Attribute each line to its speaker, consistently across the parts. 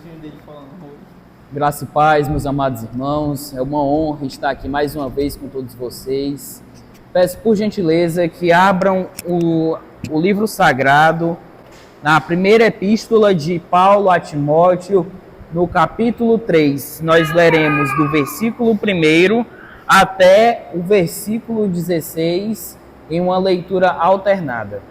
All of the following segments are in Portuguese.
Speaker 1: videozinho dele falando hoje.
Speaker 2: Graça e paz, meus amados irmãos. É uma honra estar aqui mais uma vez com todos vocês. Peço por gentileza que abram o livro sagrado na primeira epístola de Paulo a Timóteo, no capítulo 3. Nós leremos do versículo 1 até o versículo 16 em uma leitura alternada.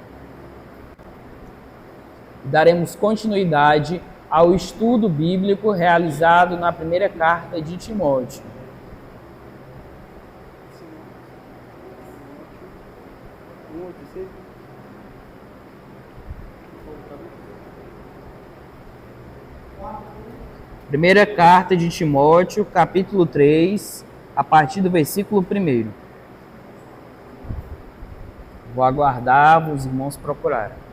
Speaker 2: Daremos continuidade ao estudo bíblico realizado na primeira carta de Timóteo. Primeira carta de Timóteo, capítulo 3, a partir do versículo 1. Vou aguardar os irmãos procurarem.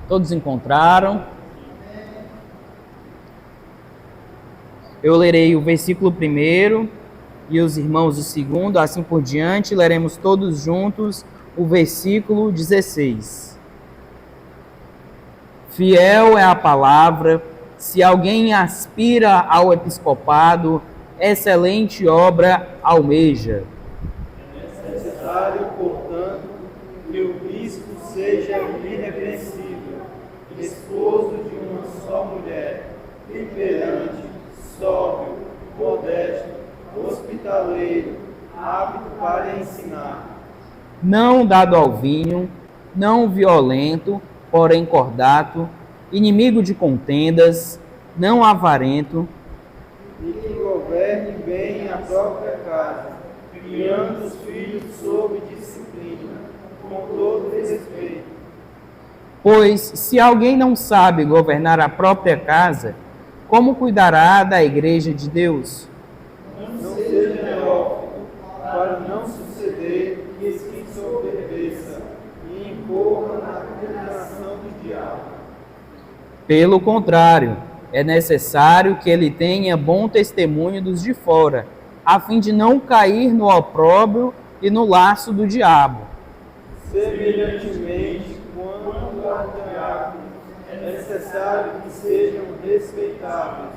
Speaker 2: Todos encontraram? Eu lerei o versículo 1 e os irmãos o 2, assim por diante. Leremos todos juntos o versículo 16. Fiel é a palavra, se alguém aspira ao episcopado, excelente obra almeja.
Speaker 3: É necessário, portanto, que o bispo seja irrepreensível, esposo de uma só mulher, temperante, sóbrio, modesto, hospitaleiro, apto para ensinar.
Speaker 2: Não dado ao vinho, não violento, porém cordato, inimigo de contendas, não avarento.
Speaker 3: E que governe bem a própria casa, criando os filhos sob disciplina, com todo respeito.
Speaker 2: Pois, se alguém não sabe governar a própria casa, como cuidará da igreja de Deus?
Speaker 3: Não seja neófito, para não suceder que se ensoberbeça e incorra na condenação do diabo.
Speaker 2: Pelo contrário, é necessário que ele tenha bom testemunho dos de fora, a fim de não cair no opróbrio e no laço do diabo.
Speaker 3: Semelhantemente, quanto aos diáconos, é necessário que sejam respeitáveis,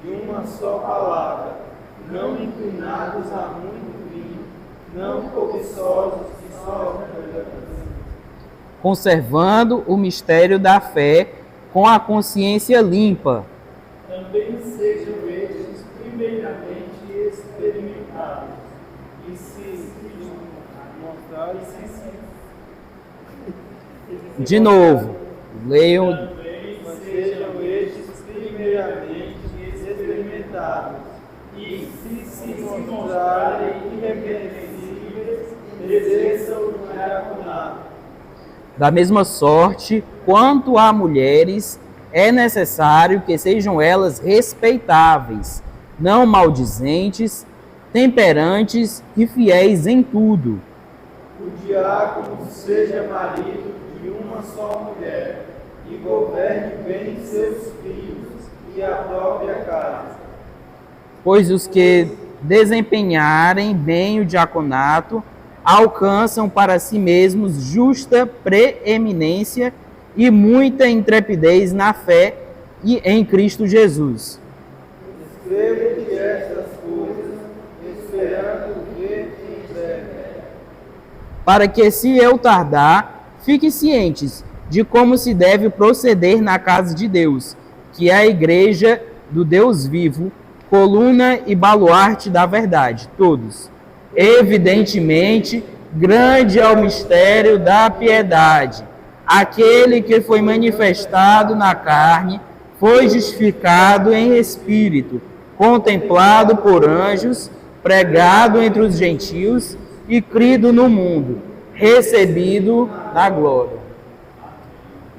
Speaker 3: de uma só palavra, não inclinados a muito vinho, não cobiçosos de só
Speaker 2: conservando o mistério da fé com a consciência limpa.
Speaker 3: Também sejam estes primeiramente experimentados, e se mostrarem
Speaker 2: De novo, leiam.
Speaker 3: também sejam estes primeiramente experimentados, e se mostrarem irrepreensíveis, exerçam o diaconato.
Speaker 2: Da mesma sorte, quanto a mulheres, é necessário que sejam elas respeitáveis, não maldizentes, temperantes e fiéis em tudo.
Speaker 3: O diácono seja marido de uma só mulher, e governe bem seus filhos e a própria casa.
Speaker 2: Pois os que desempenharem bem o diaconato alcançam para si mesmos justa preeminência e muita intrepidez na fé e em Cristo Jesus.
Speaker 3: Escrevo-te estas coisas, esperando ver-te em breve.
Speaker 2: Para que, se eu tardar, fiquem cientes de como se deve proceder na casa de Deus, que é a igreja do Deus vivo, coluna e baluarte da verdade, todos. Evidentemente, grande é o mistério da piedade. Aquele que foi manifestado na carne, foi justificado em espírito, contemplado por anjos, pregado entre os gentios e crido no mundo, recebido na glória.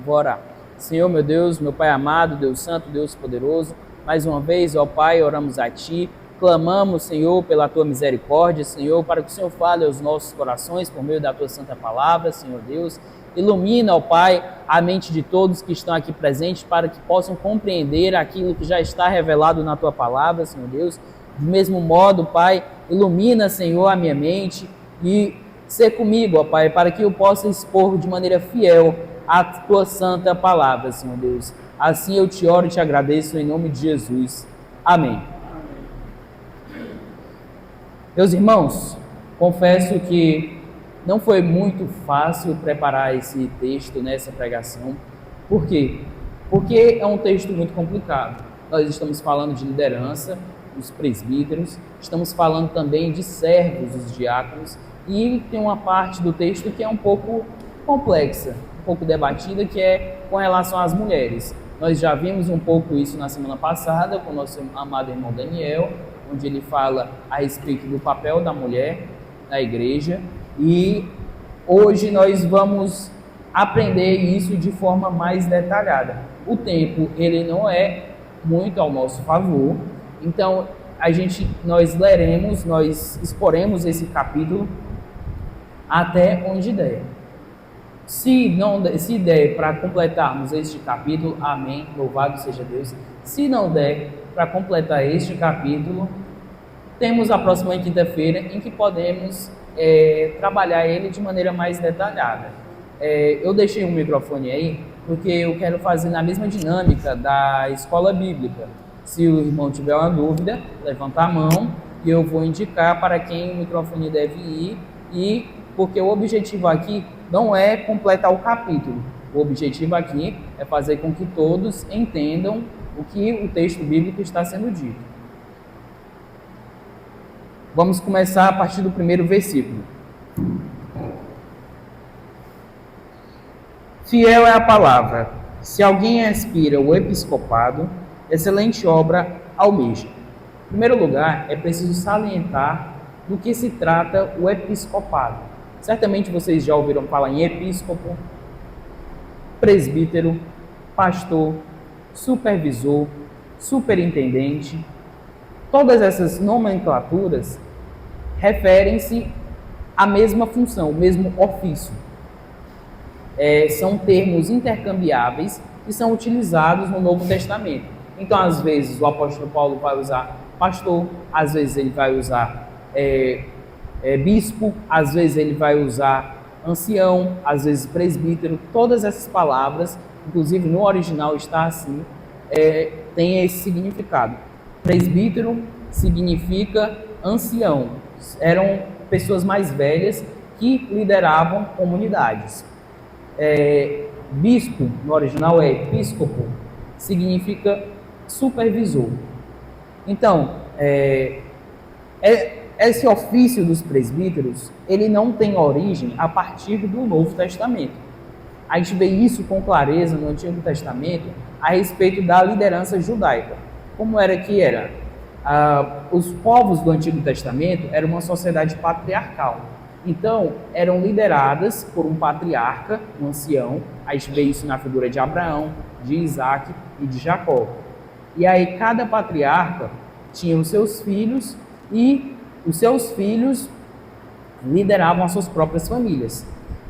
Speaker 2: Bora. Senhor, meu Deus, meu Pai amado, Deus santo, Deus poderoso, mais uma vez, ó Pai, oramos a Ti, clamamos, Senhor, pela Tua misericórdia, Senhor, para que o Senhor fale aos nossos corações por meio da Tua santa palavra, Senhor Deus, Ilumina, ó Pai, a mente de todos que estão aqui presentes para que possam compreender aquilo que já está revelado na Tua palavra, Senhor Deus. Do mesmo modo, Pai, ilumina, Senhor, a minha mente e ser comigo, ó Pai, para que eu possa expor de maneira fiel a Tua santa palavra, Senhor Deus. Assim eu te oro e te agradeço em nome de Jesus. Amém. Meus irmãos, confesso que não foi muito fácil preparar esse texto, nessa pregação. Por quê? Porque é um texto muito complicado. Nós estamos falando de liderança, dos presbíteros, estamos falando também de servos, os diáconos, e tem uma parte do texto que é um pouco complexa, um pouco debatida, que é com relação às mulheres. Nós já vimos um pouco isso na semana passada com o nosso amado irmão Daniel, onde ele fala a respeito do papel da mulher na igreja, e hoje nós vamos aprender isso de forma mais detalhada. O tempo, ele não é muito ao nosso favor, então nós leremos, nós exporemos esse capítulo até onde der. Se der para completarmos este capítulo, amém, louvado seja Deus. Se não der para completar este capítulo, temos a próxima quinta-feira em que podemos trabalhar ele de maneira mais detalhada. Eu deixei um microfone aí porque eu quero fazer na mesma dinâmica da escola bíblica. Se o irmão tiver uma dúvida, levanta a mão e eu vou indicar para quem o microfone deve ir, porque o objetivo aqui não é completar o capítulo. O objetivo aqui é fazer com que todos entendam o que o texto bíblico está sendo dito. Vamos começar a partir do primeiro versículo. Fiel é a palavra. Se alguém aspira o episcopado, excelente obra almeja. Em primeiro lugar, é preciso salientar do que se trata o episcopado. Certamente vocês já ouviram falar em episcopo, presbítero, pastor, supervisor, superintendente. Todas essas nomenclaturas referem-se à mesma função, o mesmo ofício. São termos intercambiáveis que são utilizados no Novo Testamento. Então, às vezes, o apóstolo Paulo vai usar pastor, às vezes ele vai usar bispo, às vezes ele vai usar ancião, às vezes presbítero. Todas essas palavras, inclusive no original está assim, tem esse significado. Presbítero significa ancião. Eram pessoas mais velhas que lideravam comunidades. Bispo, no original é episcopo, significa supervisor. Então, esse ofício dos presbíteros, ele não tem origem a partir do Novo Testamento. A gente vê isso com clareza no Antigo Testamento a respeito da liderança judaica. Como era que era? Os povos do Antigo Testamento eram uma sociedade patriarcal. Então, eram lideradas por um patriarca, um ancião. A gente vê isso na figura de Abraão, de Isaac e de Jacó. E aí, cada patriarca tinha os seus filhos e os seus filhos lideravam as suas próprias famílias.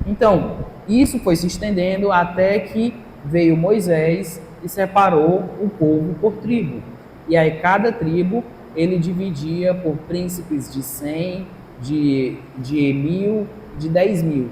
Speaker 2: Então, isso foi se estendendo até que veio Moisés e separou o povo por tribo. E aí, cada tribo, ele dividia por príncipes de 100, de 1.000, de 10.000.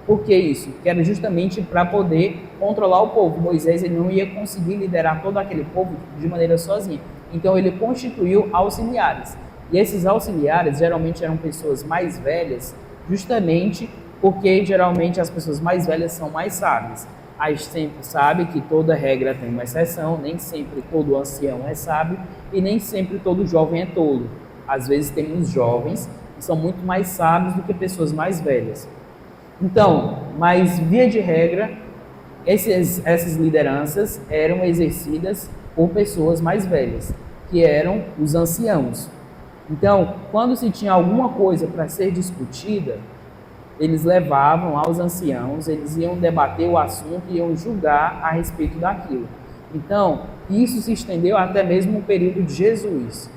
Speaker 2: Por que isso? Que era justamente para poder controlar o povo. Moisés ele não ia conseguir liderar todo aquele povo de maneira sozinha. Então ele constituiu auxiliares. E esses auxiliares geralmente eram pessoas mais velhas, justamente porque geralmente as pessoas mais velhas são mais sábias. A gente sempre sabe que toda regra tem uma exceção, nem sempre todo ancião é sábio e nem sempre todo jovem é tolo. Às vezes temos jovens que são muito mais sábios do que pessoas mais velhas. Então, mas via de regra, essas lideranças eram exercidas por pessoas mais velhas, que eram os anciãos. Então, quando se tinha alguma coisa para ser discutida, eles levavam aos anciãos, eles iam debater o assunto e iam julgar a respeito daquilo. Então, isso se estendeu até mesmo no período de Jesus.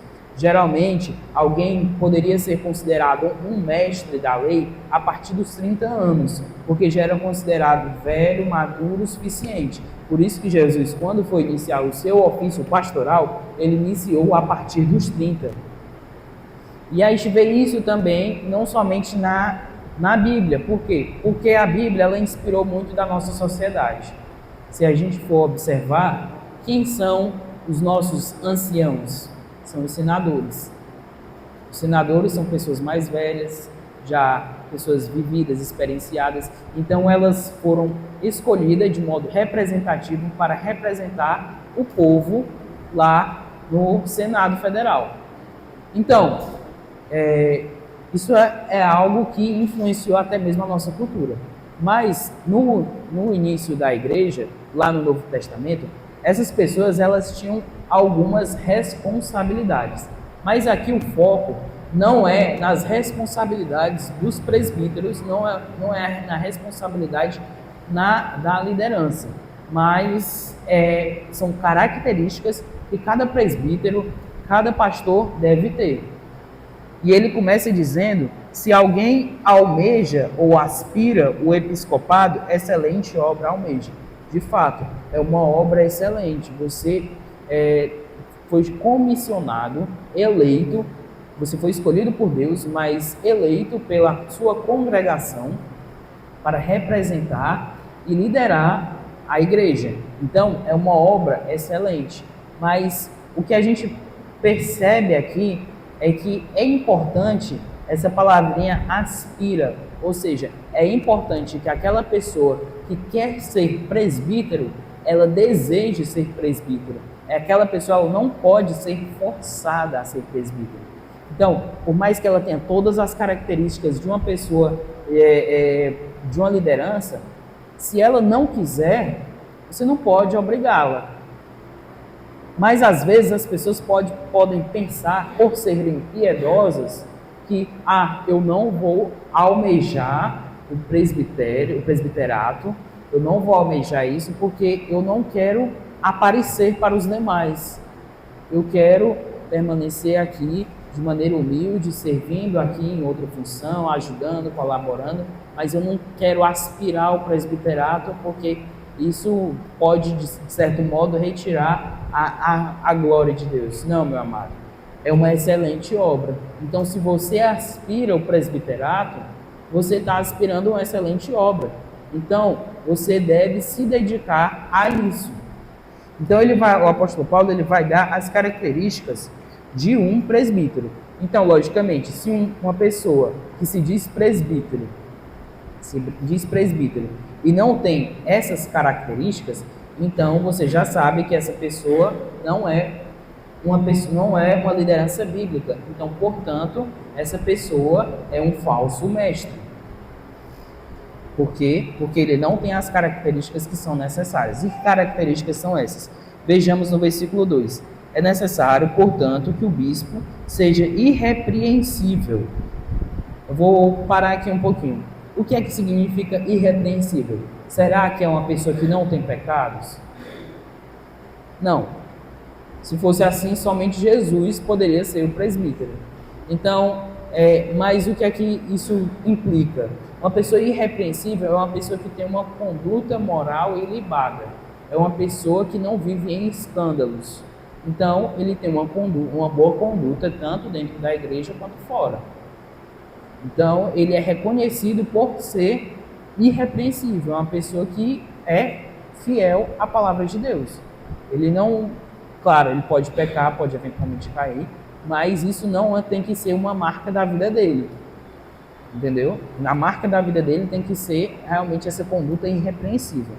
Speaker 2: Geralmente, alguém poderia ser considerado um mestre da lei a partir dos 30 anos, porque já era considerado velho, maduro o suficiente. Por isso que Jesus, quando foi iniciar o seu ofício pastoral, ele iniciou a partir dos 30. E a gente vê isso também, não somente na Bíblia. Por quê? Porque a Bíblia ela inspirou muito da nossa sociedade. Se a gente for observar, quem são os nossos anciãos? São os senadores. Os senadores são pessoas mais velhas, já pessoas vividas, experienciadas. Então elas foram escolhidas de modo representativo para representar o povo lá no Senado Federal. Então, isso é algo que influenciou até mesmo a nossa cultura. Mas no início da igreja, lá no Novo Testamento, essas pessoas elas tinham algumas responsabilidades. Mas aqui o foco não é nas responsabilidades dos presbíteros, não é na responsabilidade da liderança, mas são características que cada presbítero, cada pastor deve ter. E ele começa dizendo: se alguém almeja ou aspira o episcopado, excelente obra almeja. De fato, é uma obra excelente. Você foi comissionado, eleito, você foi escolhido por Deus, mas eleito pela sua congregação para representar e liderar a igreja. Então, é uma obra excelente. Mas o que a gente percebe aqui é que é importante essa palavrinha aspira, ou seja, é importante que aquela pessoa que quer ser presbítero, ela deseje ser presbítero. Aquela pessoa não pode ser forçada a ser presbítero. Então, por mais que ela tenha todas as características de uma pessoa, de uma liderança, se ela não quiser, você não pode obrigá-la. Mas às vezes as pessoas podem pensar, por serem piedosas, que eu não vou almejar o presbiterato, eu não vou almejar isso porque eu não quero aparecer para os demais. Eu quero permanecer aqui de maneira humilde, servindo aqui em outra função, ajudando, colaborando, mas eu não quero aspirar ao presbiterato porque isso pode, de certo modo, retirar a glória de Deus. Não, meu amado. É uma excelente obra. Então, se você aspira ao presbiterato, você está aspirando a uma excelente obra. Então, você deve se dedicar a isso. Então, o apóstolo Paulo ele vai dar as características de um presbítero. Então, logicamente, se uma pessoa que se diz presbítero e não tem essas características, então você já sabe que essa pessoa não é uma liderança bíblica. Então, portanto, essa pessoa é um falso mestre. Por quê? Porque ele não tem as características que são necessárias. E que características são essas? Vejamos no versículo 2. É necessário, portanto, que o bispo seja irrepreensível. Eu vou parar aqui um pouquinho. O que é que significa irrepreensível? Será que é uma pessoa que não tem pecados? Não. Se fosse assim, somente Jesus poderia ser o presbítero. Então, mas o que é que isso implica? Uma pessoa irrepreensível é uma pessoa que tem uma conduta moral ilibada. É uma pessoa que não vive em escândalos. Então, ele tem uma boa conduta tanto dentro da igreja quanto fora. Então, ele é reconhecido por ser irrepreensível, é uma pessoa que é fiel à palavra de Deus. Ele não, claro, ele pode pecar, pode eventualmente cair, mas isso não tem que ser uma marca da vida dele. Entendeu? A marca da vida dele tem que ser realmente essa conduta irrepreensível.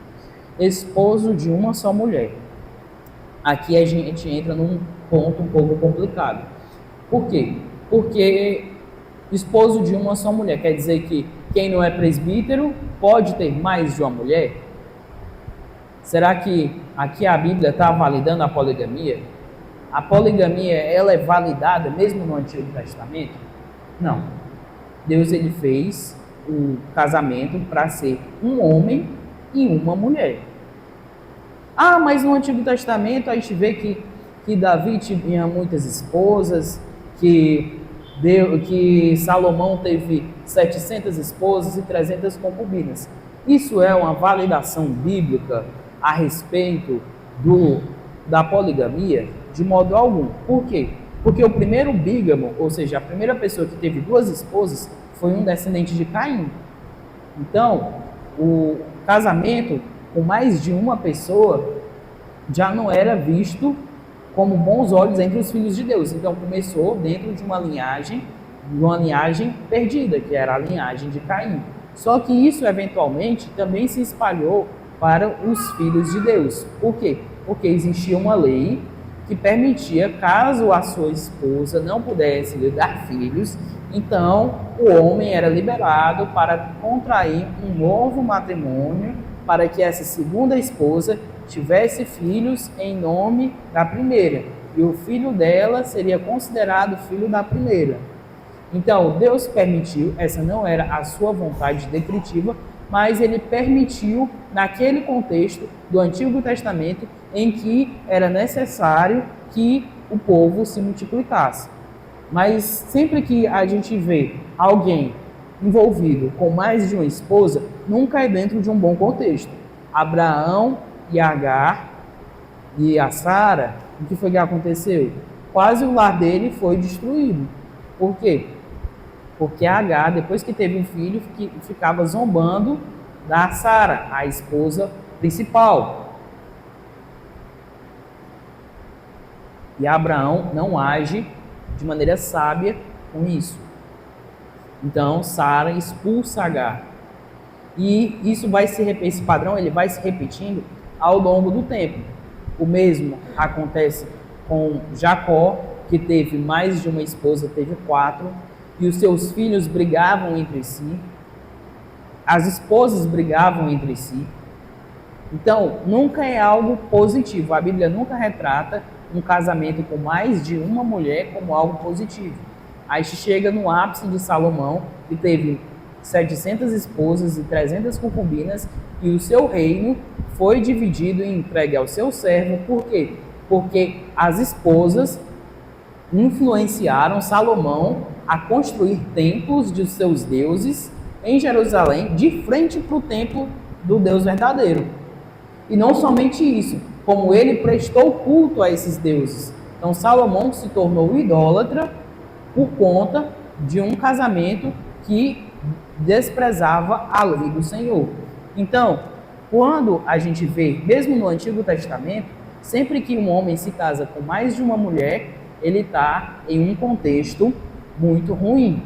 Speaker 2: Esposo de uma só mulher. Aqui a gente entra num ponto um pouco complicado. Por quê? Porque esposo de uma só mulher quer dizer que quem não é presbítero pode ter mais de uma mulher? Será que aqui a Bíblia está validando a poligamia? A poligamia ela é validada mesmo no Antigo Testamento? Não. Deus ele fez o casamento para ser um homem e uma mulher. Mas no Antigo Testamento a gente vê que Davi tinha muitas esposas, que Salomão teve 700 esposas e 300 concubinas. Isso é uma validação bíblica a respeito da poligamia? De modo algum. Por quê? Porque o primeiro bígamo, ou seja, a primeira pessoa que teve 2 esposas, foi um descendente de Caim. Então, o casamento com mais de uma pessoa já não era visto como bons olhos entre os filhos de Deus. Então, começou dentro de uma linhagem perdida, que era a linhagem de Caim. Só que isso, eventualmente, também se espalhou para os filhos de Deus. Por quê? Porque existia uma lei que permitia, caso a sua esposa não pudesse lhe dar filhos, então o homem era liberado para contrair um novo matrimônio, para que essa segunda esposa tivesse filhos em nome da primeira, e o filho dela seria considerado filho da primeira. Então, Deus permitiu, essa não era a sua vontade decretiva, mas ele permitiu naquele contexto do Antigo Testamento em que era necessário que o povo se multiplicasse. Mas sempre que a gente vê alguém envolvido com mais de uma esposa, nunca é dentro de um bom contexto. Abraão e Agar e a Sara, o que foi que aconteceu? Quase o lar dele foi destruído. Por quê? Porque Agar, depois que teve um filho, ficava zombando da Sara, a esposa principal. E Abraão não age de maneira sábia com isso. Então, Sara expulsa Agar. E esse padrão ele vai se repetindo ao longo do tempo. O mesmo acontece com Jacó, que teve mais de uma esposa, teve 4, e os seus filhos brigavam entre si, as esposas brigavam entre si. Então, nunca é algo positivo. A Bíblia nunca retrata um casamento com mais de uma mulher como algo positivo. Aí chega no ápice de Salomão, que teve 700 esposas e 300 concubinas, e o seu reino foi dividido e entregue ao seu servo. Por quê? Porque as esposas influenciaram Salomão a construir templos de seus deuses em Jerusalém, de frente para o templo do Deus verdadeiro. E não somente isso, como ele prestou culto a esses deuses. Então Salomão se tornou idólatra por conta de um casamento que desprezava a lei do Senhor. Então, quando a gente vê, mesmo no Antigo Testamento, sempre que um homem se casa com mais de uma mulher, ele está em um contexto muito ruim.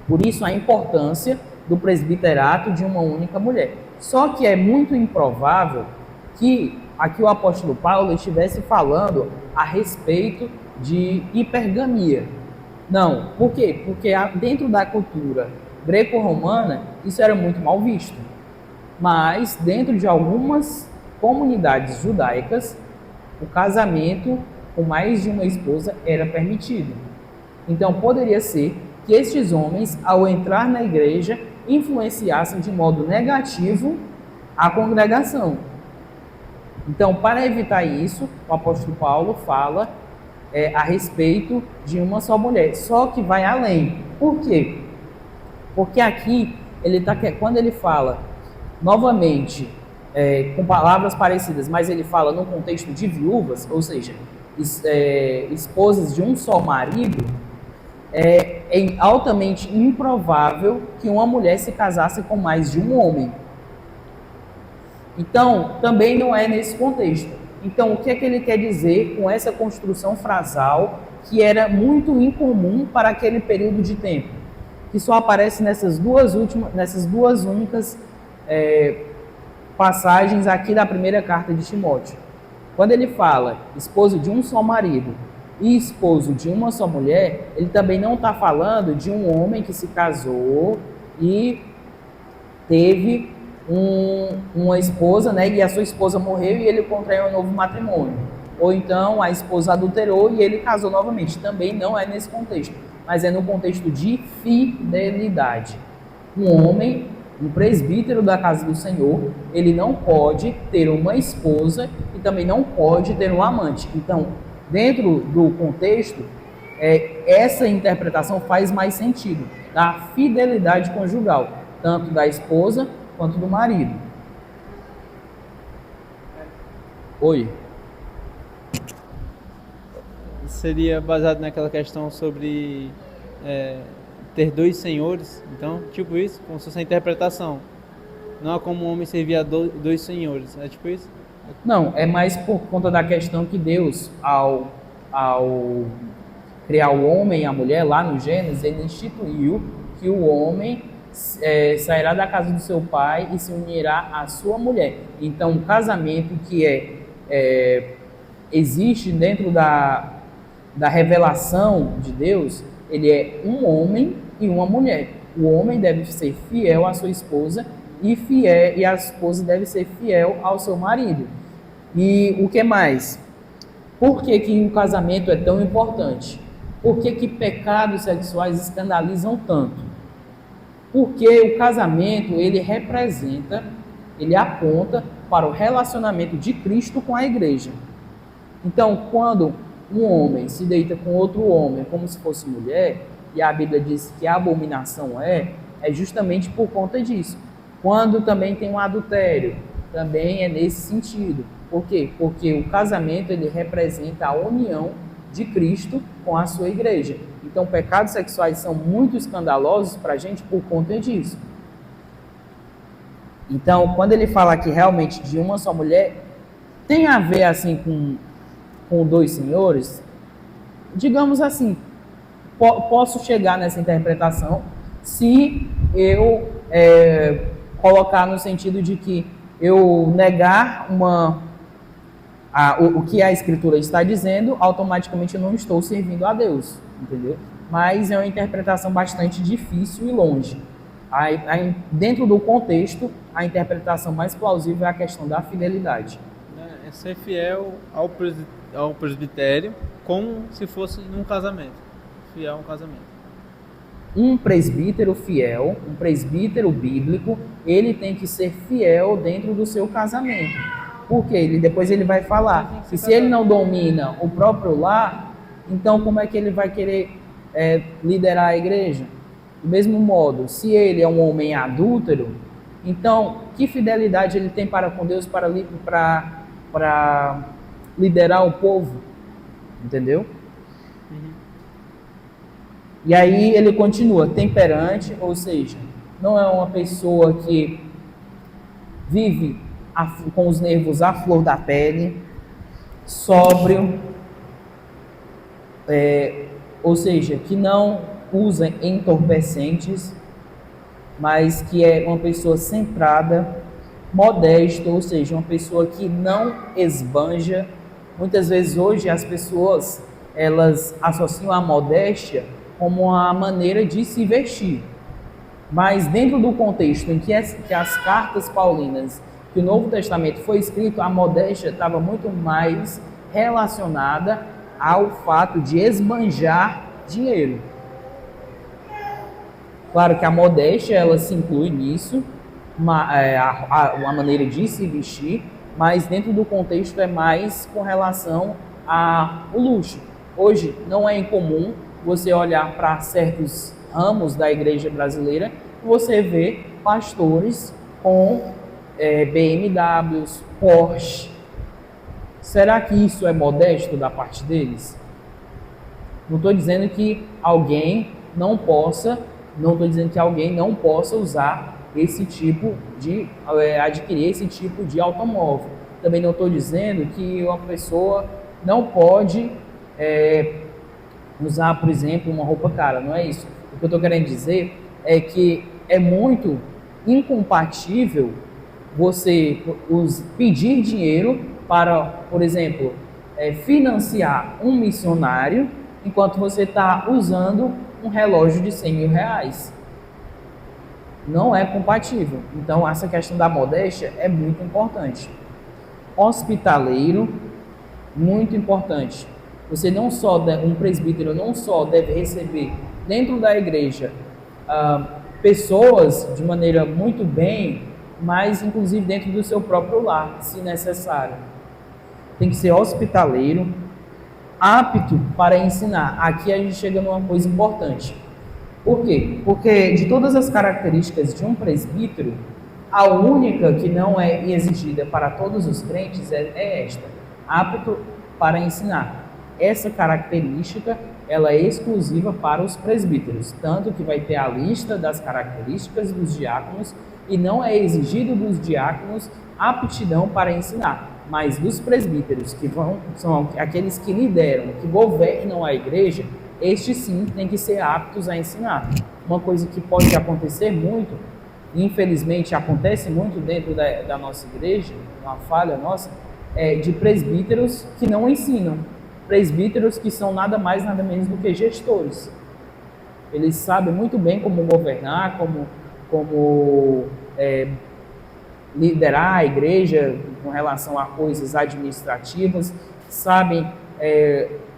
Speaker 2: Por isso a importância do presbiterato de uma única mulher. Só que é muito improvável que aqui o apóstolo Paulo estivesse falando a respeito de hipergamia. Não, por quê? Porque dentro da cultura greco-romana isso era muito mal visto. Mas dentro de algumas comunidades judaicas, o casamento com mais de uma esposa era permitido. Então poderia ser que estes homens, ao entrar na igreja, influenciassem de modo negativo a congregação. Então, para evitar isso, o apóstolo Paulo fala a respeito de uma só mulher, só que vai além. Por quê? Porque aqui, quando ele fala, novamente, com palavras parecidas, mas ele fala no contexto de viúvas, ou seja, esposas de um só marido, é altamente improvável que uma mulher se casasse com mais de um homem. Então, também não é nesse contexto. Então, o que é que ele quer dizer com essa construção frasal que era muito incomum para aquele período de tempo? Que só aparece nessas duas únicas passagens aqui da primeira carta de Timóteo. Quando ele fala esposo de um só marido e esposo de uma só mulher, ele também não está falando de um homem que se casou e teve uma esposa, né, e a sua esposa morreu e ele contraiu um novo matrimônio. Ou então a esposa adulterou e ele casou novamente. Também não é nesse contexto, mas é no contexto de fidelidade. Um homem, um presbítero da casa do Senhor, ele não pode ter uma esposa e também não pode ter um amante. Então, dentro do contexto, essa interpretação faz mais sentido, da fidelidade conjugal, tanto da esposa quanto do marido. Oi.
Speaker 1: Seria baseado naquela questão sobre ter dois senhores, então, tipo isso, como se fosse a interpretação. Não é como um homem servir a dois senhores, é tipo isso?
Speaker 2: Não, é mais por conta da questão que Deus, ao criar o homem e a mulher, lá no Gênesis, ele instituiu que o homem sairá da casa do seu pai e se unirá à sua mulher. Então, o casamento que existe dentro da revelação de Deus, ele é um homem e uma mulher. O homem deve ser fiel à sua esposa e a esposa deve ser fiel ao seu marido. E o que mais? Por que o casamento é tão importante? Por que pecados sexuais escandalizam tanto? Porque o casamento, ele representa, ele aponta para o relacionamento de Cristo com a igreja. Então, quando um homem se deita com outro homem como se fosse mulher, e a Bíblia diz que a abominação é justamente por conta disso. Quando também tem um adultério, também é nesse sentido. Por quê? Porque o casamento, ele representa a união de Cristo com a sua igreja. Então, pecados sexuais são muito escandalosos para a gente por conta disso. Então, quando ele fala aqui realmente de uma só mulher, tem a ver assim com dois senhores? Digamos assim, posso chegar nessa interpretação se eu colocar no sentido de que eu negar o que a Escritura está dizendo, automaticamente eu não estou servindo a Deus, entendeu? Mas é uma interpretação bastante difícil e longe. Aí, dentro do contexto, a interpretação mais plausível é a questão da fidelidade.
Speaker 1: É ser fiel ao presbitério como se fosse num casamento. Fiel a um casamento.
Speaker 2: Um presbítero fiel, um presbítero bíblico, ele tem que ser fiel dentro do seu casamento. Porque depois ele vai falar que se ele não domina o próprio lar, então como é que ele vai querer liderar a igreja? Do mesmo modo, se ele é um homem adúltero, então que fidelidade ele tem para com Deus para liderar o povo? Entendeu? E aí ele continua, temperante, ou seja, não é uma pessoa que vive com os nervos à flor da pele, sóbrio, ou seja, que não usa entorpecentes, mas que é uma pessoa centrada, modesta, ou seja, uma pessoa que não esbanja. Muitas vezes hoje as pessoas, elas associam a modéstia como a maneira de se vestir. Mas dentro do contexto em que as cartas paulinas, que o Novo Testamento foi escrito, a modéstia estava muito mais relacionada ao fato de esbanjar dinheiro. Claro que a modéstia, ela se inclui nisso, a maneira de se vestir, mas dentro do contexto é mais com relação ao luxo. Hoje não é incomum você olhar para certos ramos da igreja brasileira e você vê pastores com BMWs, Porsche. Será que isso é modesto da parte deles? Não estou dizendo que alguém não possa usar esse tipo de adquirir esse tipo de automóvel. Também não estou dizendo que uma pessoa não pode usar, por exemplo, uma roupa cara, não é isso. O que eu estou querendo dizer é que é muito incompatível você pedir dinheiro para, por exemplo, financiar um missionário enquanto você está usando um relógio de 100 mil reais. Não é compatível. Então, essa questão da modéstia é muito importante. Hospitaleiro, muito importante. Você não só, um presbítero não só deve receber dentro da igreja pessoas de maneira muito bem, mas inclusive dentro do seu próprio lar, se necessário. Tem que ser hospitaleiro, apto para ensinar. Aqui a gente chega numa coisa importante. Por quê? Porque de todas as características de um presbítero, a única que não é exigida para todos os crentes é esta: apto para ensinar. Essa característica ela é exclusiva para os presbíteros, tanto que vai ter a lista das características dos diáconos e não é exigido dos diáconos aptidão para ensinar, mas dos presbíteros, que são aqueles que lideram, que governam a igreja, estes sim têm que ser aptos a ensinar. Uma coisa que pode acontecer muito, infelizmente acontece muito dentro da nossa igreja, uma falha nossa, é de presbíteros que não ensinam. Presbíteros que são nada mais, nada menos do que gestores. Eles sabem muito bem como governar, como liderar a igreja com relação a coisas administrativas, sabem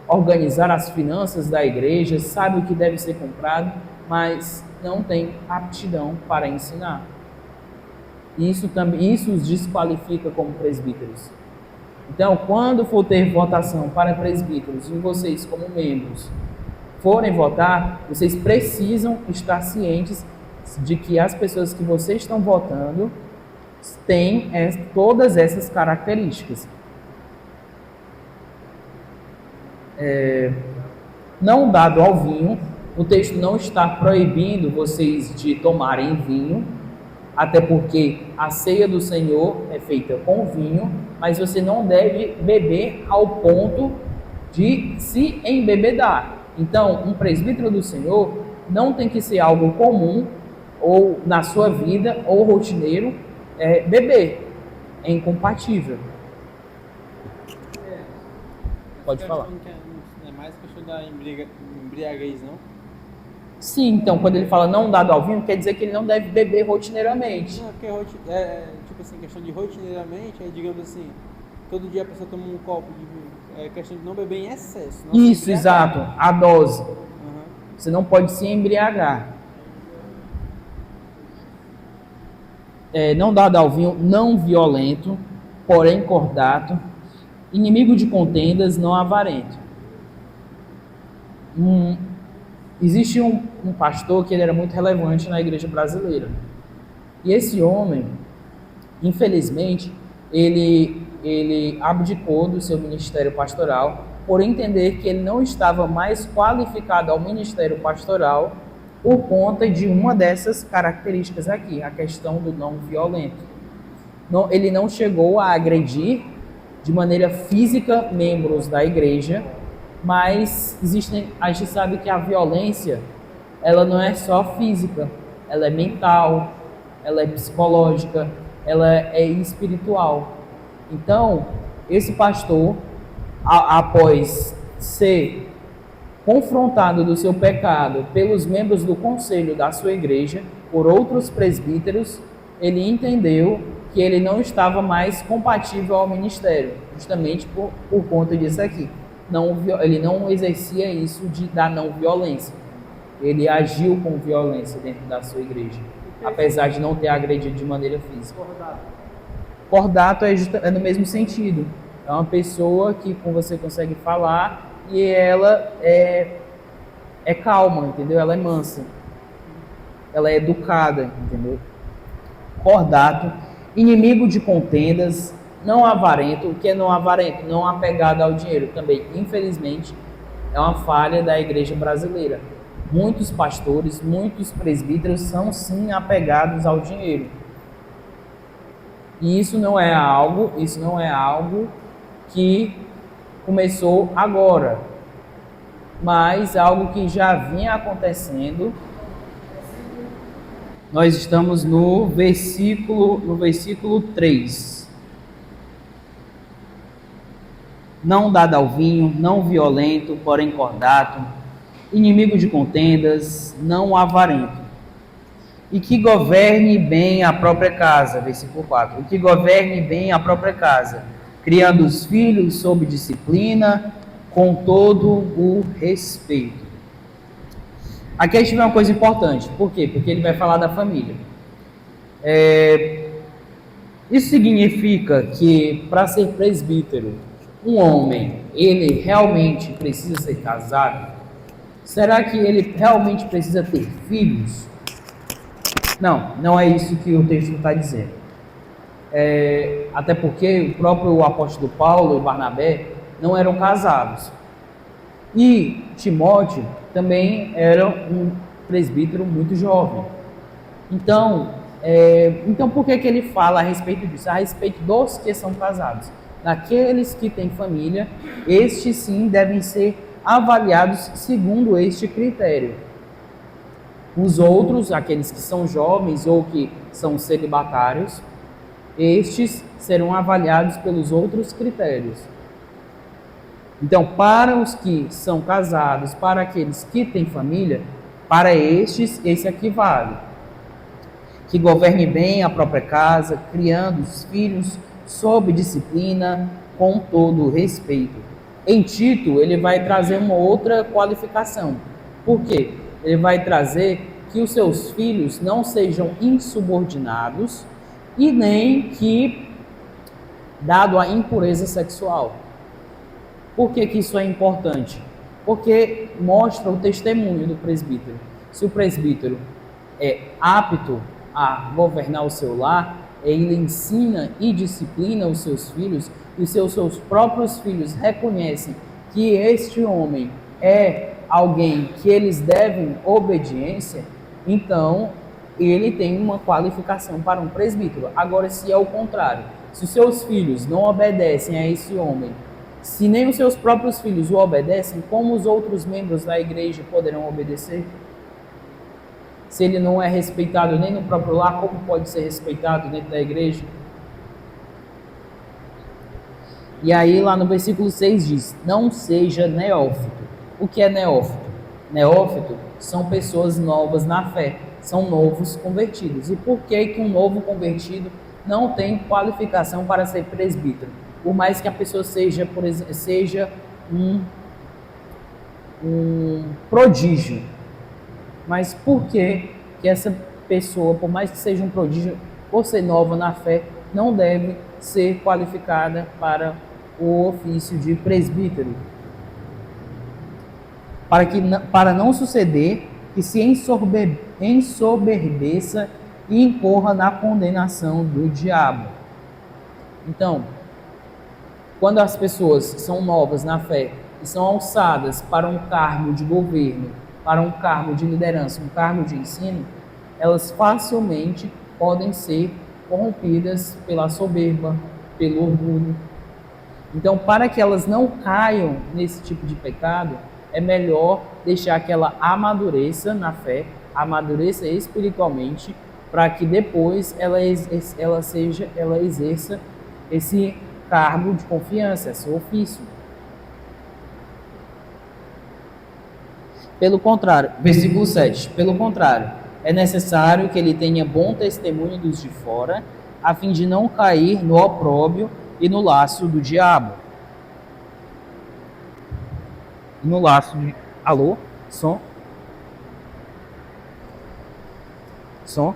Speaker 2: organizar as finanças da igreja, sabem o que deve ser comprado, mas não têm aptidão para ensinar. Isso os desqualifica como presbíteros. Então, quando for ter votação para presbíteros e vocês, como membros, forem votar, vocês precisam estar cientes de que as pessoas que vocês estão votando têm todas essas características. Não dado ao vinho, o texto não está proibindo vocês de tomarem vinho, até porque a ceia do Senhor é feita com vinho, mas você não deve beber ao ponto de se embebedar. Então, um presbítero do Senhor não tem que ser algo comum, ou na sua vida, ou rotineiro, beber. É incompatível. Pode falar.
Speaker 1: Não é mais questão da embriaguez, não?
Speaker 2: Sim, então, quando ele fala não dado ao vinho, quer dizer que ele não deve beber rotineiramente.
Speaker 1: Não, porque tipo assim, questão de rotineiramente, digamos assim, todo dia a pessoa toma um copo de vinho. É questão de não beber em excesso. Não
Speaker 2: Isso, exato, a dose.
Speaker 1: Uhum.
Speaker 2: Você não pode se embriagar. Não dado ao vinho, não violento, porém cordato, inimigo de contendas, não avarento. Existe um pastor que ele era muito relevante na igreja brasileira. E esse homem, infelizmente, ele abdicou do seu ministério pastoral por entender que ele não estava mais qualificado ao ministério pastoral por conta de uma dessas características aqui, a questão do não violento. Ele não chegou a agredir de maneira física membros da igreja, mas a gente sabe que a violência, ela não é só física, ela é mental, ela é psicológica, ela é espiritual. Então, esse pastor, após ser confrontado do seu pecado pelos membros do conselho da sua igreja, por outros presbíteros, ele entendeu que ele não estava mais compatível ao ministério, justamente por conta disso aqui. Ele não exercia isso da não violência. Ele agiu com violência dentro da sua igreja, apesar de não ter agredido de maneira física. Cordato é no mesmo sentido. É uma pessoa que com você consegue falar e ela é calma, entendeu? Ela é mansa. Ela é educada, entendeu? Cordato, inimigo de contendas, não avarento. O que é não avarento? Não apegado ao dinheiro. Também, infelizmente, é uma falha da igreja brasileira. Muitos pastores, muitos presbíteros são sim apegados ao dinheiro. E isso não é algo que começou agora, mas algo que já vinha acontecendo. Nós estamos no versículo 3. Não dado ao vinho, não violento, porém cordato, inimigo de contendas, não avarento. E que governe bem a própria casa, versículo 4. E que governe bem a própria casa, criando os filhos sob disciplina, com todo o respeito. Aqui a gente vê uma coisa importante. Por quê? Porque ele vai falar da família. Isso significa que para ser presbítero, um homem, ele realmente precisa ser casado? Será que ele realmente precisa ter filhos? Não, não é isso que o texto está dizendo. Até porque o próprio apóstolo Paulo e Barnabé não eram casados. E Timóteo também era um presbítero muito jovem. Então por que ele fala a respeito disso? A respeito dos que são casados. Daqueles que têm família, estes sim devem ser avaliados segundo este critério. Os outros, aqueles que são jovens ou que são celibatários, estes serão avaliados pelos outros critérios. Então, para os que são casados, para aqueles que têm família, para estes, esse aqui vale. Que governe bem a própria casa, criando os filhos sob disciplina, com todo respeito. Em Tito, ele vai trazer uma outra qualificação. Por quê? Ele vai trazer que os seus filhos não sejam insubordinados e nem que dado à impureza sexual. Por que isso é importante? Porque mostra o testemunho do presbítero. Se o presbítero é apto a governar o seu lar, ele ensina e disciplina os seus filhos, e se os seus próprios filhos reconhecem que este homem é alguém que eles devem obediência, então ele tem uma qualificação para um presbítero. Agora, se é o contrário, se os seus filhos não obedecem a esse homem, se nem os seus próprios filhos o obedecem, como os outros membros da igreja poderão obedecer? Se ele não é respeitado nem no próprio lar, como pode ser respeitado dentro da igreja? E aí lá no versículo 6 diz, não seja neófito. O que é neófito? Neófito são pessoas novas na fé, são novos convertidos. E por que um novo convertido não tem qualificação para ser presbítero? Por mais que a pessoa seja um prodígio. Mas por que essa pessoa, por mais que seja um prodígio, por ser nova na fé, não deve ser qualificada para o ofício de presbítero? Para não suceder que se ensoberbeça e incorra na condenação do diabo. Então, quando as pessoas são novas na fé e são alçadas para um cargo de governo, para um cargo de liderança, um cargo de ensino, elas facilmente podem ser corrompidas pela soberba, pelo orgulho. Então, para que elas não caiam nesse tipo de pecado, é melhor deixar que ela amadureça na fé, amadureça espiritualmente, para que depois ela exerça esse cargo de confiança, esse ofício. Pelo contrário, versículo 7, pelo contrário, é necessário que ele tenha bom testemunho dos de fora, a fim de não cair no opróbrio e no laço do diabo. No laço de... Alô? Som? Som?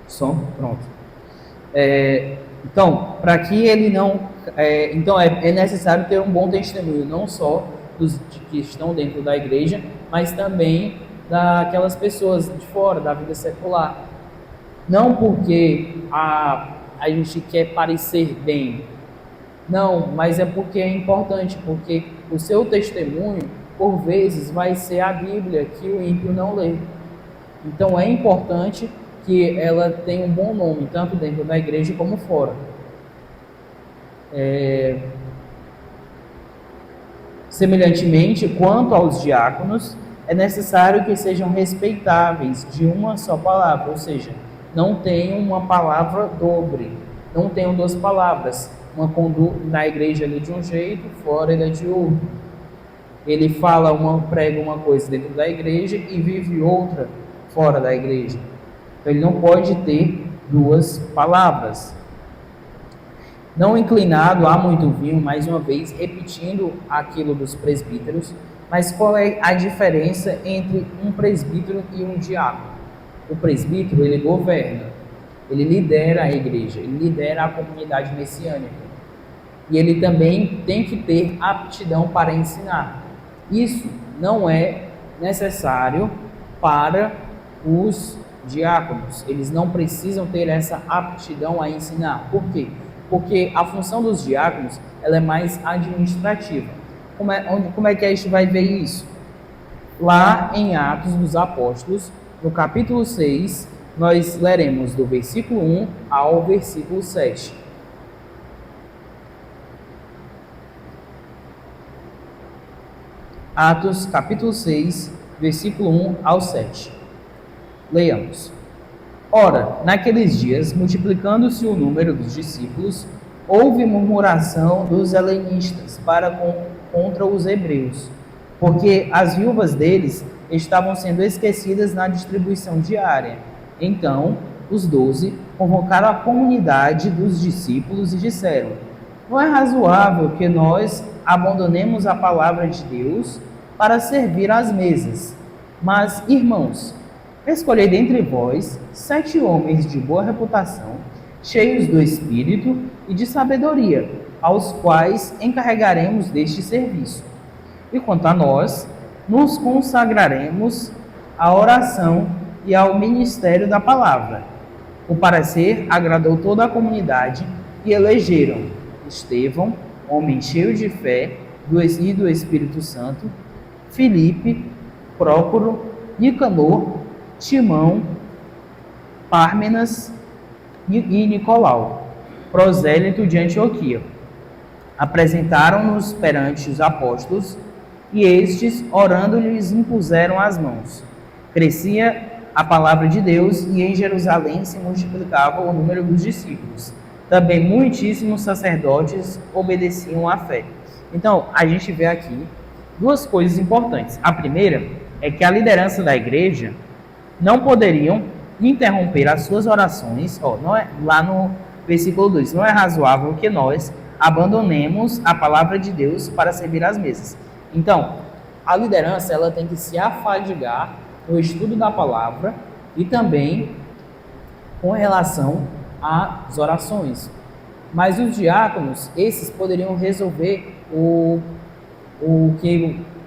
Speaker 2: Som? Pronto. Então, para que ele não... Então, é necessário ter um bom testemunho, não só dos que estão dentro da igreja, mas também daquelas pessoas de fora, da vida secular. Não porque a gente quer parecer bem, não, mas é porque é importante, porque o seu testemunho, por vezes, vai ser a Bíblia que o ímpio não lê. Então é importante que ela tenha um bom nome, tanto dentro da igreja como fora. Semelhantemente, quanto aos diáconos, é necessário que sejam respeitáveis de uma só palavra, ou seja, não tenham uma palavra dobre, não tenham duas palavras, uma conduta na igreja ele é de um jeito, fora ele é de outro. Ele prega uma coisa dentro da igreja e vive outra fora da igreja. Então ele não pode ter duas palavras. Não inclinado a muito vinho, mais uma vez, repetindo aquilo dos presbíteros, mas qual é a diferença entre um presbítero e um diácono? O presbítero, ele governa, ele lidera a igreja, ele lidera a comunidade messiânica. e ele também tem que ter aptidão para ensinar. Isso não é necessário para os diáconos. Eles não precisam ter essa aptidão a ensinar. Por quê? Porque a função dos diáconos ela é mais administrativa. Como é que a gente vai ver isso? Lá em Atos dos Apóstolos, no capítulo 6, nós leremos do versículo 1 ao versículo 7. Atos, capítulo 6, versículo 1 ao 7. Leiamos. Ora, naqueles dias, multiplicando-se o número dos discípulos, houve murmuração dos helenistas contra os hebreus, porque as viúvas deles estavam sendo esquecidas na distribuição diária. Então, os 12 convocaram a comunidade dos discípulos e disseram: não é razoável que nós abandonemos a palavra de Deus para servir às mesas. Mas, irmãos, escolhei dentre vós 7 homens de boa reputação, cheios do Espírito e de sabedoria, aos quais encarregaremos deste serviço. E quanto a nós, nos consagraremos à oração e ao ministério da palavra. O parecer agradou toda a comunidade e elegeram Estevão, homem cheio de fé e do Espírito Santo, Filipe, Prócoro, Nicanor, Timão, Pármenas e Nicolau, prosélito de Antioquia. Apresentaram-nos perante os apóstolos e estes, orando, lhes impuseram as mãos. Crescia a palavra de Deus e em Jerusalém se multiplicava o número dos discípulos. Também muitíssimos sacerdotes obedeciam à fé. Então, a gente vê aqui duas coisas importantes. A primeira é que a liderança da igreja não poderiam interromper as suas orações. Lá no versículo 2, não é razoável que nós abandonemos a palavra de Deus para servir às mesas. Então, a liderança ela tem que se afadigar no estudo da palavra e também com relação às orações. Mas os diáconos, esses poderiam resolver o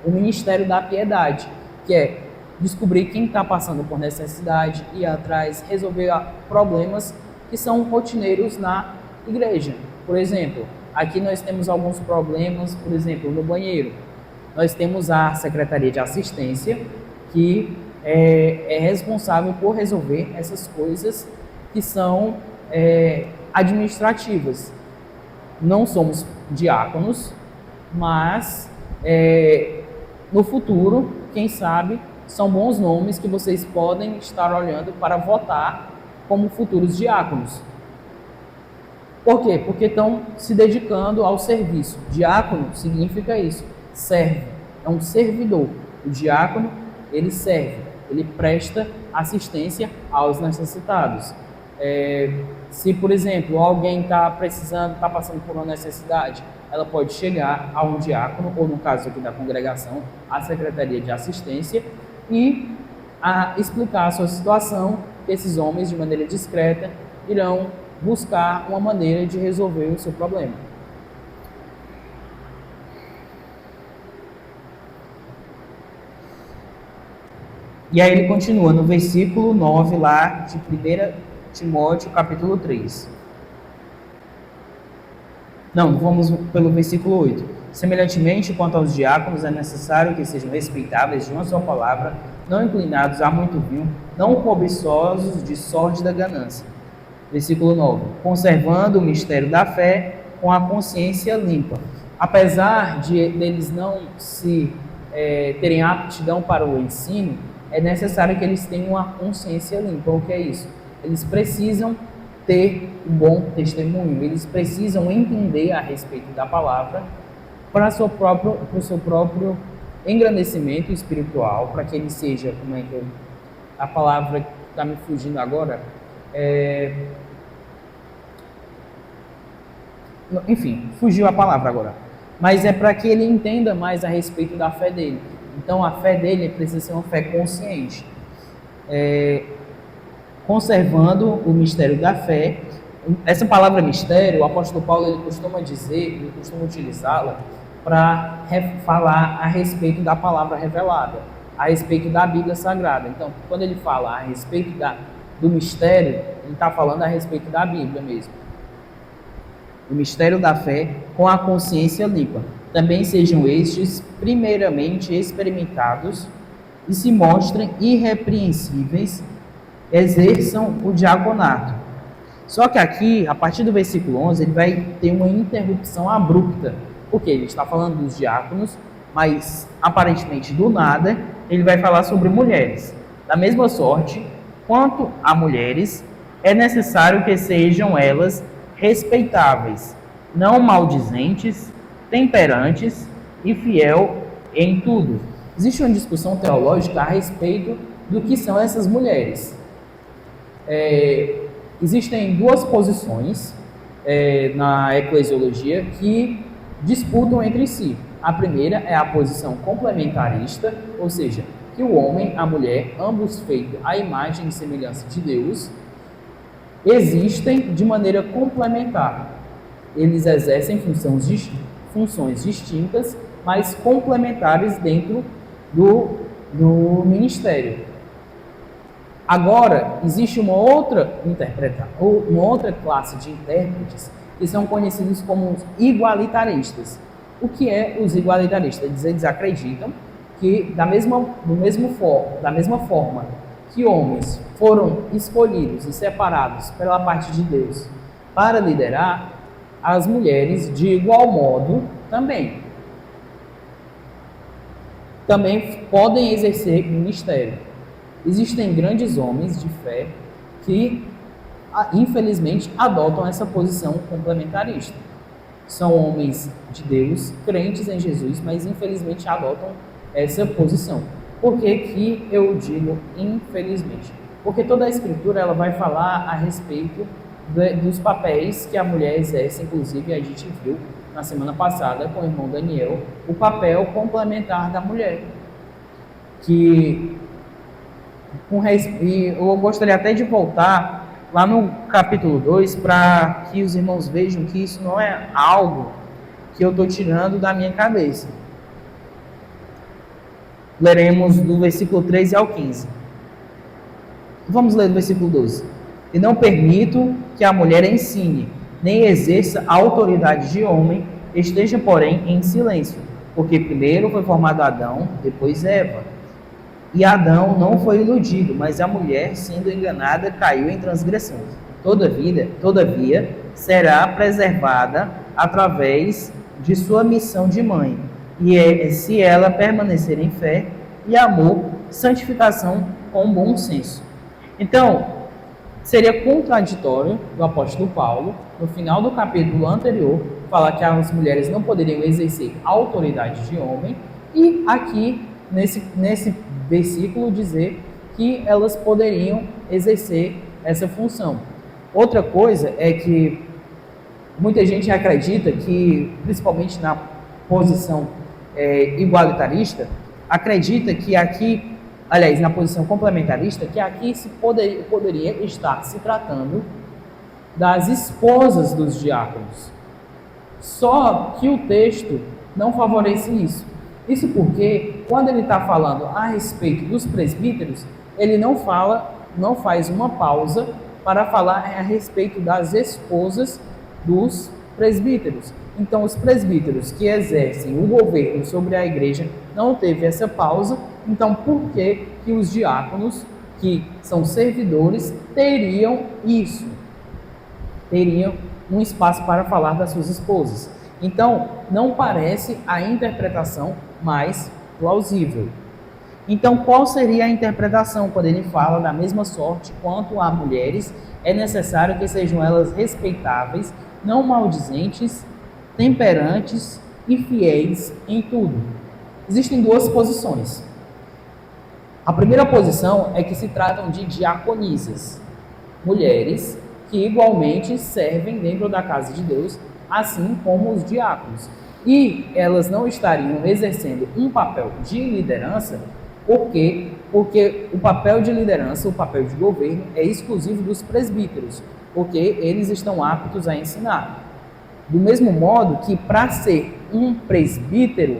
Speaker 2: ministério da piedade, que é descobrir quem está passando por necessidade, ir atrás, resolver problemas que são rotineiros na igreja. Por exemplo, aqui nós temos alguns problemas, por exemplo, no banheiro. Nós temos a Secretaria de Assistência, que é responsável por resolver essas coisas que são administrativas. Não somos diáconos, mas no futuro, quem sabe, são bons nomes que vocês podem estar olhando para votar como futuros diáconos. Por quê? Porque estão se dedicando ao serviço. Diácono significa isso, serve, é um servidor. O diácono, ele serve, ele presta assistência aos necessitados. Se, por exemplo, alguém está passando por uma necessidade, ela pode chegar a um diácono, ou no caso aqui da congregação, a Secretaria de Assistência, e explicar a sua situação, que esses homens, de maneira discreta, irão buscar uma maneira de resolver o seu problema. E aí ele continua no versículo 9 lá de 1 Timóteo capítulo 3. Não, vamos pelo versículo 8. Semelhantemente, quanto aos diáconos, é necessário que sejam respeitáveis de uma só palavra, não inclinados a muito vinho, não cobiçosos de sórdida ganância. Versículo 9. Conservando o mistério da fé com a consciência limpa. Apesar deles não terem aptidão para o ensino, é necessário que eles tenham uma consciência limpa. O que é isso? Eles precisam ter um bom testemunho, eles precisam entender a respeito da palavra para o seu próprio engrandecimento espiritual, para que ele seja, a palavra que está me fugindo agora, enfim, fugiu a palavra agora, mas é para que ele entenda mais a respeito da fé dele. Então a fé dele precisa ser uma fé consciente, conservando o mistério da fé Essa palavra mistério, o apóstolo Paulo ele costuma dizer, ele costuma utilizá-la para falar a respeito da palavra revelada, a respeito da Bíblia Sagrada. Então, quando ele fala a respeito do mistério, ele está falando a respeito da Bíblia mesmo. O mistério da fé com a consciência limpa. Também sejam estes primeiramente experimentados e se mostrem irrepreensíveis, exerçam o diaconato. Só que aqui, a partir do versículo 11, ele vai ter uma interrupção abrupta, porque ele está falando dos diáconos, mas aparentemente do nada, ele vai falar sobre mulheres. Da mesma sorte, quanto a mulheres, é necessário que sejam elas respeitáveis, não maldizentes, temperantes e fiel em tudo. Existe uma discussão teológica a respeito do que são essas mulheres. Existem duas posições na eclesiologia que disputam entre si. A primeira é a posição complementarista, ou seja, que o homem e a mulher, ambos feitos à imagem e semelhança de Deus, existem de maneira complementar. Eles exercem funções distintas, mas complementares dentro do ministério. Agora, existe uma outra classe de intérpretes que são conhecidos como os igualitaristas. O que é os igualitaristas? Eles acreditam que da mesma forma que homens foram escolhidos e separados pela parte de Deus para liderar, as mulheres de igual modo também podem exercer ministério. Existem grandes homens de fé que, infelizmente, adotam essa posição complementarista. São homens de Deus, crentes em Jesus, mas infelizmente adotam essa posição. Por que eu digo infelizmente? Porque toda a Escritura ela vai falar a respeito dos papéis que a mulher exerce, inclusive a gente viu na semana passada com o irmão Daniel, o papel complementar da mulher. E eu gostaria até de voltar lá no capítulo 2 para que os irmãos vejam que isso não é algo que eu estou tirando da minha cabeça. Leremos do versículo 13 ao 15. Vamos ler do versículo 12. E não permito que a mulher ensine, nem exerça a autoridade de homem, esteja, porém, em silêncio, porque primeiro foi formado Adão, depois Eva. E Adão não foi iludido, mas a mulher, sendo enganada, caiu em transgressão. Todavia, será preservada através de sua missão de mãe, e se ela permanecer em fé e amor, santificação com bom senso. Então, seria contraditório do apóstolo Paulo, no final do capítulo anterior, falar que as mulheres não poderiam exercer a autoridade de homem, e aqui, nesse versículo, dizer que elas poderiam exercer essa função. Outra coisa é que muita gente acredita que, principalmente na posição igualitarista, acredita que aqui, aliás, na posição complementarista, que aqui poderia estar se tratando das esposas dos diáconos. Só que o texto não favorece isso. Isso porque, quando ele está falando a respeito dos presbíteros, ele não faz uma pausa para falar a respeito das esposas dos presbíteros. Então, os presbíteros que exercem o governo sobre a igreja não teve essa pausa. Então, por que os diáconos, que são servidores, teriam isso? Teriam um espaço para falar das suas esposas. Então, não parece a interpretação mais plausível. Então, qual seria a interpretação quando ele fala da mesma sorte quanto a mulheres? É necessário que sejam elas respeitáveis, não maldizentes, temperantes e fiéis em tudo. Existem duas posições. A primeira posição é que se tratam de diaconisas, mulheres que igualmente servem dentro da casa de Deus, assim como os diáconos. E elas não estariam exercendo um papel de liderança, porque o papel de liderança, o papel de governo, é exclusivo dos presbíteros. porque eles estão aptos a ensinar. Do mesmo modo que para ser um presbítero,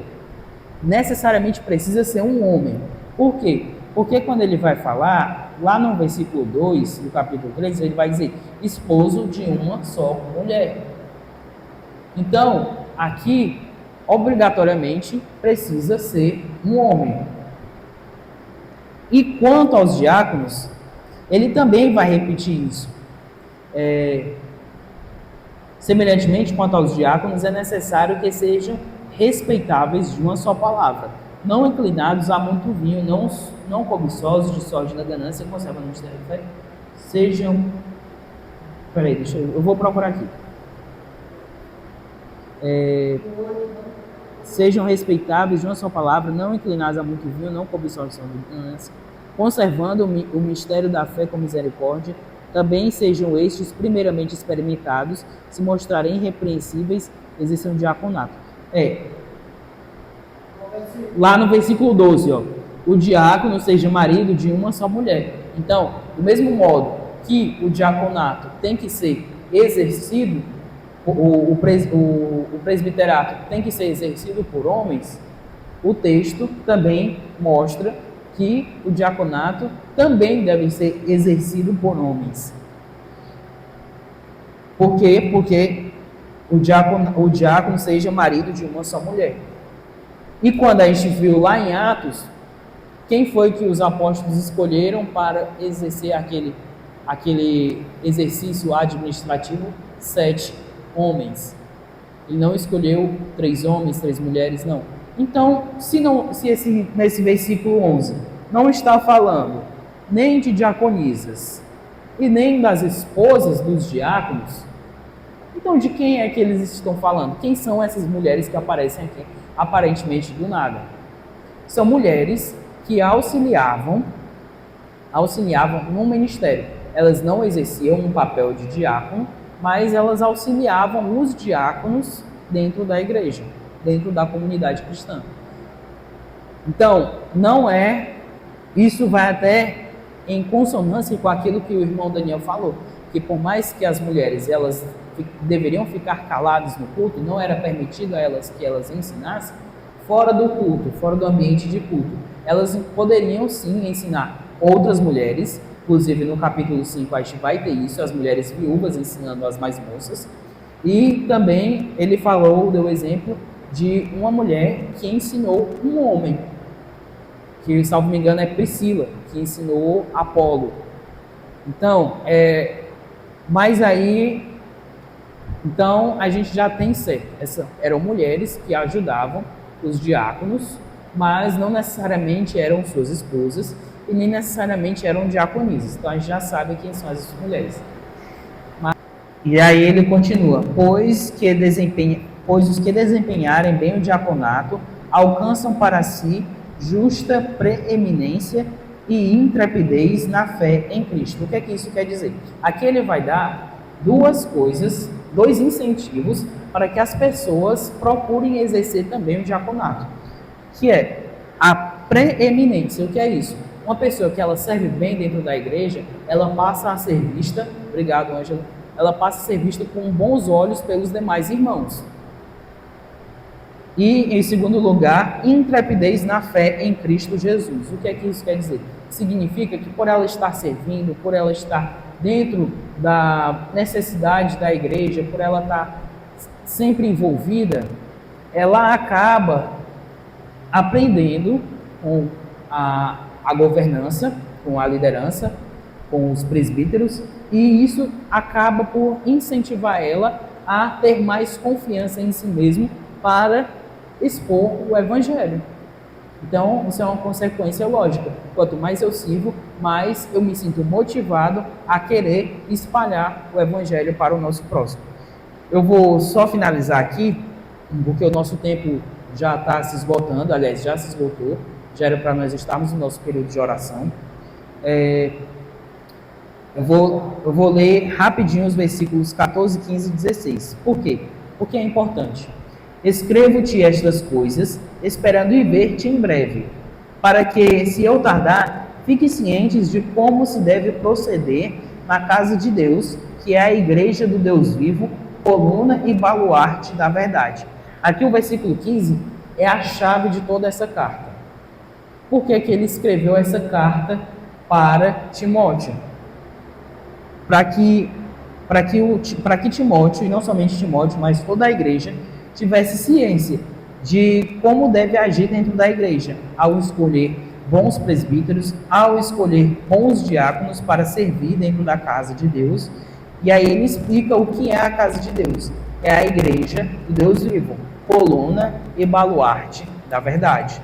Speaker 2: necessariamente precisa ser um homem. Por quê? Porque quando ele vai falar, lá no versículo 2 do capítulo 3, ele vai dizer esposo de uma só mulher. Então, aqui, obrigatoriamente, precisa ser um homem. E quanto aos diáconos, ele também vai repetir isso. Semelhantemente, quanto aos diáconos, é necessário que sejam respeitáveis de uma só palavra, não inclinados a muito vinho, não cobiçosos de sorte da ganância, conservam no mistério da fé, sejam... Peraí, eu vou procurar aqui. Sejam respeitáveis de uma só palavra, não inclinados a muito vinho, não cobiçosos de sorte da ganância, conservando o mistério da fé com misericórdia. Também sejam estes primeiramente experimentados, se mostrarem irrepreensíveis, exerçam diaconato. Lá no versículo 12, ó, o diácono seja marido de uma só mulher. Então, do mesmo modo que o diaconato tem que ser exercido, o presbiterato tem que ser exercido por homens, o texto também mostra que o diaconato também deve ser exercido por homens. Por quê? Porque o diácono seja marido de uma só mulher. E quando a gente viu lá em Atos, quem foi que os apóstolos escolheram para exercer aquele exercício administrativo? 7 homens. Ele não escolheu 3 homens, 3 mulheres, não. Então, se nesse versículo 11 não está falando nem de diaconisas e nem das esposas dos diáconos, então de quem é que eles estão falando? Quem são essas mulheres que aparecem aqui, aparentemente do nada? São mulheres que auxiliavam no ministério. Elas não exerciam um papel de diácono, mas elas auxiliavam os diáconos dentro da igreja, dentro da comunidade cristã. Então, isso vai até em consonância com aquilo que o irmão Daniel falou, que por mais que as mulheres elas deveriam ficar caladas no culto, não era permitido a elas que elas ensinassem fora do culto, fora do ambiente de culto. Elas poderiam sim ensinar outras mulheres, inclusive no capítulo 5 a gente vai ter isso, as mulheres viúvas ensinando as mais moças, e também ele deu exemplo de uma mulher que ensinou um homem, que, salvo me engano, é Priscila, que ensinou Apolo. Então, então a gente já tem certo. Eram mulheres que ajudavam os diáconos, mas não necessariamente eram suas esposas e nem necessariamente eram diaconisas. Então a gente já sabe quem são essas mulheres. E aí ele continua: pois os que desempenharem bem o diaconato alcançam para si justa preeminência e intrepidez na fé em Cristo. O que é que isso quer dizer? Aqui ele vai dar dois incentivos para que as pessoas procurem exercer também o diaconato, que é a preeminência. O que é isso? Uma pessoa que ela serve bem dentro da igreja, ela passa a ser vista, obrigado, Ângela, ela passa a ser vista com bons olhos pelos demais irmãos. E, em segundo lugar, intrepidez na fé em Cristo Jesus. O que é que isso quer dizer? Significa que por ela estar servindo, por ela estar dentro da necessidade da igreja, por ela estar sempre envolvida, ela acaba aprendendo com a governança, com a liderança, com os presbíteros, e isso acaba por incentivar ela a ter mais confiança em si mesma para expor o evangelho. Então, isso é uma consequência lógica. Quanto mais eu sirvo, mais eu me sinto motivado a querer espalhar o evangelho para o nosso próximo. Eu vou só finalizar aqui, porque o nosso tempo já está se esgotando, aliás, já se esgotou, já era para nós estarmos no nosso período de oração. Eu vou ler rapidinho os versículos 14, 15 e 16. Por quê? Porque é importante. Escrevo-te estas coisas, esperando ir ver-te em breve, para que, se eu tardar, fique cientes de como se deve proceder na casa de Deus, que é a igreja do Deus vivo, coluna e baluarte da verdade. Aqui o versículo 15 é a chave de toda essa carta. Por que que ele escreveu essa carta para Timóteo? Para que Timóteo, e não somente Timóteo, mas toda a igreja, tivesse ciência de como deve agir dentro da igreja, ao escolher bons presbíteros, ao escolher bons diáconos para servir dentro da casa de Deus. E aí ele explica o que é a casa de Deus. É a igreja do Deus vivo, coluna e baluarte da verdade.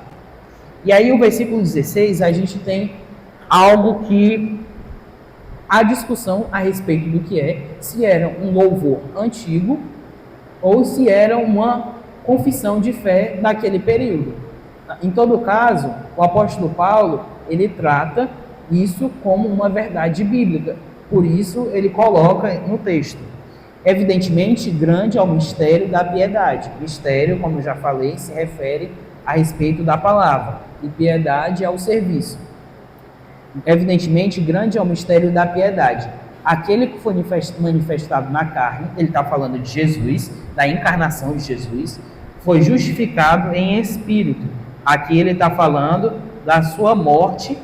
Speaker 2: E aí o versículo 16, a gente tem algo que há discussão a respeito do que é, se era um louvor antigo ou se era uma confissão de fé daquele período. Em todo caso, o apóstolo Paulo, ele trata isso como uma verdade bíblica. Por isso, ele coloca no texto. Evidentemente, grande é o mistério da piedade. Mistério, como eu já falei, se refere a respeito da palavra. E piedade é o serviço. Evidentemente, grande é o mistério da piedade. Aquele que foi manifestado na carne, ele está falando de Jesus, da encarnação de Jesus, foi justificado em espírito. Aqui ele está falando da sua morte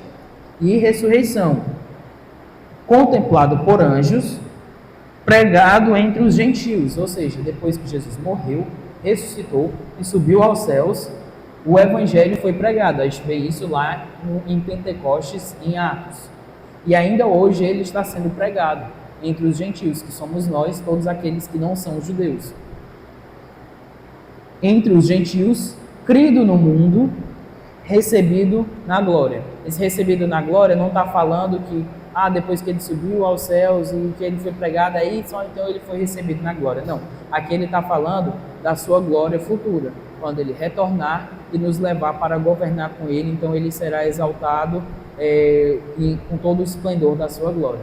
Speaker 2: e ressurreição. Contemplado por anjos, pregado entre os gentios, ou seja, depois que Jesus morreu, ressuscitou e subiu aos céus, o evangelho foi pregado. A gente vê isso lá em Pentecostes, em Atos. E ainda hoje ele está sendo pregado entre os gentios, que somos nós, todos aqueles que não são judeus. Entre os gentios, crido no mundo, recebido na glória. Esse recebido na glória não está falando que depois que ele subiu aos céus e que ele foi pregado, aí só então ele foi recebido na glória. Não, aqui ele está falando da sua glória futura, quando ele retornar e nos levar para governar com ele, então ele será exaltado com todo o esplendor da sua glória.